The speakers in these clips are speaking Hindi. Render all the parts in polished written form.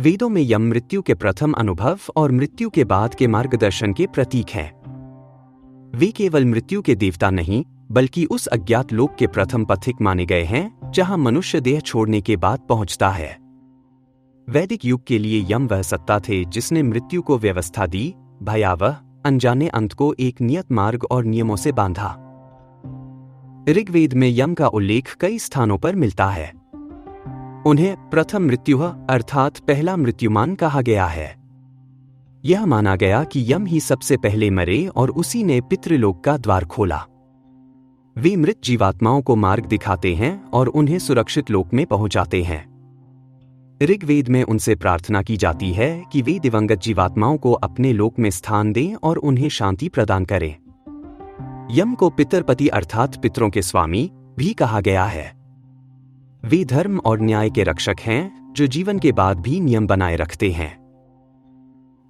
वेदों में यम मृत्यु के प्रथम अनुभव और मृत्यु के बाद के मार्गदर्शन के प्रतीक हैं। वे केवल मृत्यु के देवता नहीं, बल्कि उस अज्ञात लोक के प्रथम पथिक माने गए हैं जहां मनुष्य देह छोड़ने के बाद पहुंचता है। वैदिक युग के लिए यम वह सत्ता थे जिसने मृत्यु को व्यवस्था दी, भयावह अनजाने अंत को एक नियत मार्ग और नियमों से बांधा। ऋग्वेद में यम का उल्लेख कई स्थानों पर मिलता है। उन्हें प्रथम मृत्युः अर्थात पहला मृत्युमान कहा गया है। यह माना गया कि यम ही सबसे पहले मरे और उसी ने पितृलोक का द्वार खोला। वे मृत जीवात्माओं को मार्ग दिखाते हैं और उन्हें सुरक्षित लोक में पहुंचाते हैं। ऋग्वेद में उनसे प्रार्थना की जाती है कि वे दिवंगत जीवात्माओं को अपने लोक में स्थान दें और उन्हें शांति प्रदान करें। यम को पितरपति अर्थात पितरों के स्वामी भी कहा गया है। वे धर्म और न्याय के रक्षक हैं जो जीवन के बाद भी नियम बनाए रखते हैं।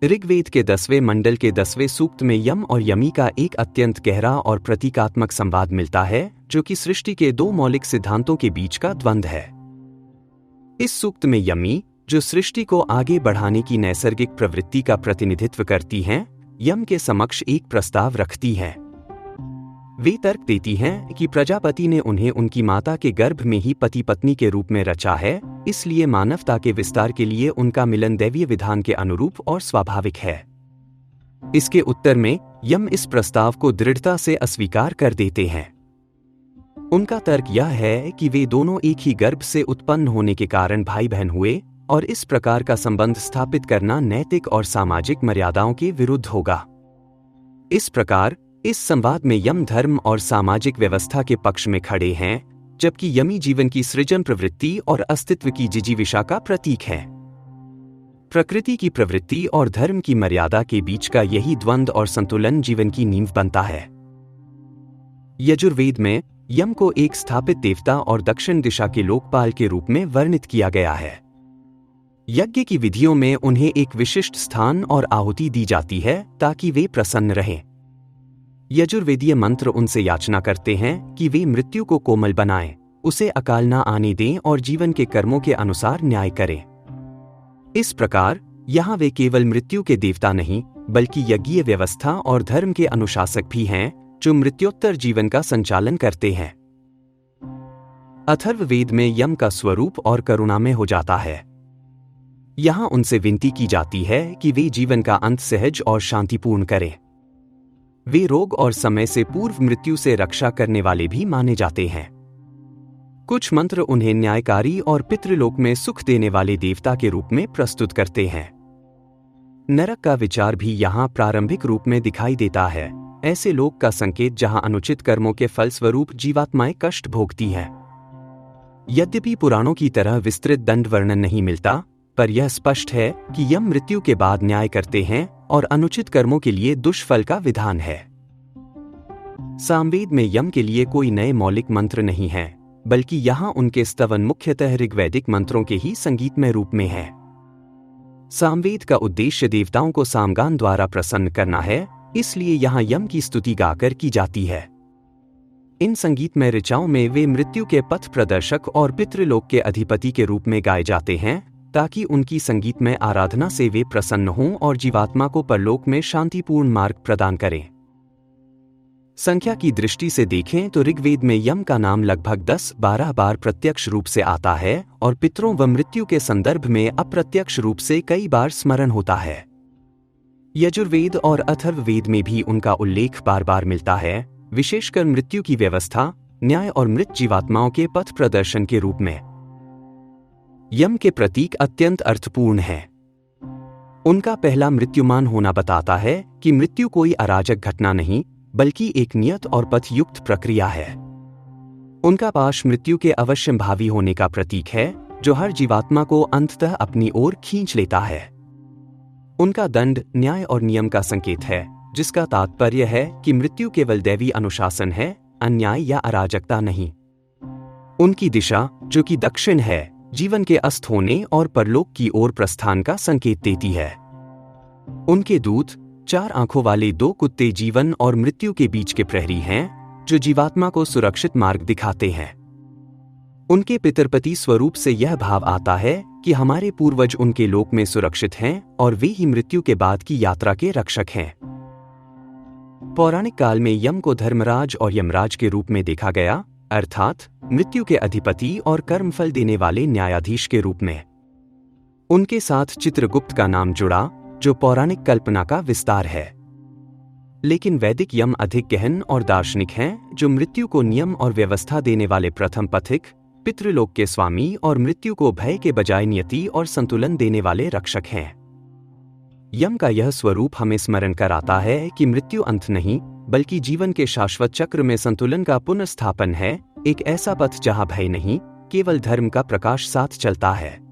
ऋग्वेद के 10वें मंडल के 10वें सूक्त में यम और यमी का एक अत्यंत गहरा और प्रतीकात्मक संवाद मिलता है, जो कि सृष्टि के दो मौलिक सिद्धांतों के बीच का द्वंद्व है। इस सूक्त में यमी, जो सृष्टि को आगे बढ़ाने की नैसर्गिक प्रवृत्ति का प्रतिनिधित्व करती हैं, यम के समक्ष एक प्रस्ताव रखती हैं। वे तर्क देती हैं कि प्रजापति ने उन्हें उनकी माता के गर्भ में ही पति पत्नी के रूप में रचा है, इसलिए मानवता के विस्तार के लिए उनका मिलन दैवीय विधान के अनुरूप और स्वाभाविक है। इसके उत्तर में यम इस प्रस्ताव को दृढ़ता से अस्वीकार कर देते हैं। उनका तर्क यह है कि वे दोनों एक ही गर्भ से उत्पन्न होने के कारण भाई बहन हुए और इस प्रकार का संबंध स्थापित करना नैतिक और सामाजिक मर्यादाओं के विरुद्ध होगा। इस प्रकार इस संवाद में यम धर्म और सामाजिक व्यवस्था के पक्ष में खड़े हैं, जबकि यमी जीवन की सृजन प्रवृत्ति और अस्तित्व की जिजीविषा का प्रतीक है। प्रकृति की प्रवृत्ति और धर्म की मर्यादा के बीच का यही द्वंद्व और संतुलन जीवन की नींव बनता है। यजुर्वेद में यम को एक स्थापित देवता और दक्षिण दिशा के लोकपाल के रूप में वर्णित किया गया है। यज्ञ की विधियों में उन्हें एक विशिष्ट स्थान और आहुति दी जाती है ताकि वे प्रसन्न रहें। यजुर्वेदीय मंत्र उनसे याचना करते हैं कि वे मृत्यु को कोमल बनाएं, उसे अकाल न आने दें और जीवन के कर्मों के अनुसार न्याय करें। इस प्रकार यहाँ वे केवल मृत्यु के देवता नहीं, बल्कि यज्ञीय व्यवस्था और धर्म के अनुशासक भी हैं, जो मृत्योत्तर जीवन का संचालन करते हैं। अथर्ववेद में यम का स्वरूप और करुणामय हो जाता है। यहाँ उनसे विनती की जाती है कि वे जीवन का अंत सहज और शांतिपूर्ण करें। वे रोग और समय से पूर्व मृत्यु से रक्षा करने वाले भी माने जाते हैं। कुछ मंत्र उन्हें न्यायकारी और पितृलोक में सुख देने वाले देवता के रूप में प्रस्तुत करते हैं। नरक का विचार भी यहाँ प्रारंभिक रूप में दिखाई देता है, ऐसे लोक का संकेत जहाँ अनुचित कर्मों के फलस्वरूप जीवात्माएं कष्ट भोगती हैं। यद्यपि पुराणों की तरह विस्तृत दंड वर्णन नहीं मिलता, पर यह स्पष्ट है कि यम मृत्यु के बाद न्याय करते हैं और अनुचित कर्मों के लिए दुष्फल का विधान है। सामवेद में यम के लिए कोई नए मौलिक मंत्र नहीं है, बल्कि यहाँ उनके स्तवन मुख्यतः ऋग्वैदिक मंत्रों के ही संगीतमय रूप में है। सामवेद का उद्देश्य देवताओं को सामगान द्वारा प्रसन्न करना है, इसलिए यहाँ यम की स्तुति गाकर की जाती है। इन संगीतमय ऋचाओं में वे मृत्यु के पथ प्रदर्शक और पितृलोक के अधिपति के रूप में गाए जाते हैं, ताकि उनकी संगीतमय आराधना से वे प्रसन्न हों और जीवात्मा को परलोक में शांतिपूर्ण मार्ग प्रदान करें। संख्या की दृष्टि से देखें तो ऋग्वेद में यम का नाम लगभग 10-12 बार प्रत्यक्ष रूप से आता है और पितरों व मृत्यु के संदर्भ में अप्रत्यक्ष रूप से कई बार स्मरण होता है। यजुर्वेद और अथर्ववेद में भी उनका उल्लेख बार बार मिलता है, विशेषकर मृत्यु की व्यवस्था, न्याय और मृत जीवात्माओं के पथ प्रदर्शन के रूप में। यम के प्रतीक अत्यंत अर्थपूर्ण हैं। उनका पहला मृत्युमान होना बताता है कि मृत्यु कोई अराजक घटना नहीं, बल्कि एक नियत और पथयुक्त प्रक्रिया है। उनका पाश मृत्यु के अवश्यंभावी होने का प्रतीक है, जो हर जीवात्मा को अंततः अपनी ओर खींच लेता है। उनका दंड न्याय और नियम का संकेत है, जिसका तात्पर्य है कि मृत्यु केवल दैवी अनुशासन है, अन्याय या अराजकता नहीं। उनकी दिशा, जो कि दक्षिण है, जीवन के अस्त होने और परलोक की ओर प्रस्थान का संकेत देती है। उनके दूत 4 आंखों वाले 2 कुत्ते जीवन और मृत्यु के बीच के प्रहरी हैं, जो जीवात्मा को सुरक्षित मार्ग दिखाते हैं। उनके पितरपति स्वरूप से यह भाव आता है कि हमारे पूर्वज उनके लोक में सुरक्षित हैं और वे ही मृत्यु के बाद की यात्रा के रक्षक हैं। पौराणिक काल में यम को धर्मराज और यमराज के रूप में देखा गया, अर्थात मृत्यु के अधिपति और कर्मफल देने वाले न्यायाधीश के रूप में। उनके साथ चित्रगुप्त का नाम जुड़ा, जो पौराणिक कल्पना का विस्तार है। लेकिन वैदिक यम अधिक गहन और दार्शनिक हैं, जो मृत्यु को नियम और व्यवस्था देने वाले प्रथम पथिक, पितृलोक के स्वामी और मृत्यु को भय के बजाय नियति और संतुलन देने वाले रक्षक हैं। यम का यह स्वरूप हमें स्मरण कराता है कि मृत्यु अंत नहीं, बल्कि जीवन के शाश्वत चक्र में संतुलन का पुनर्स्थापन है, एक ऐसा पथ जहां भय नहीं, केवल धर्म का प्रकाश साथ चलता है।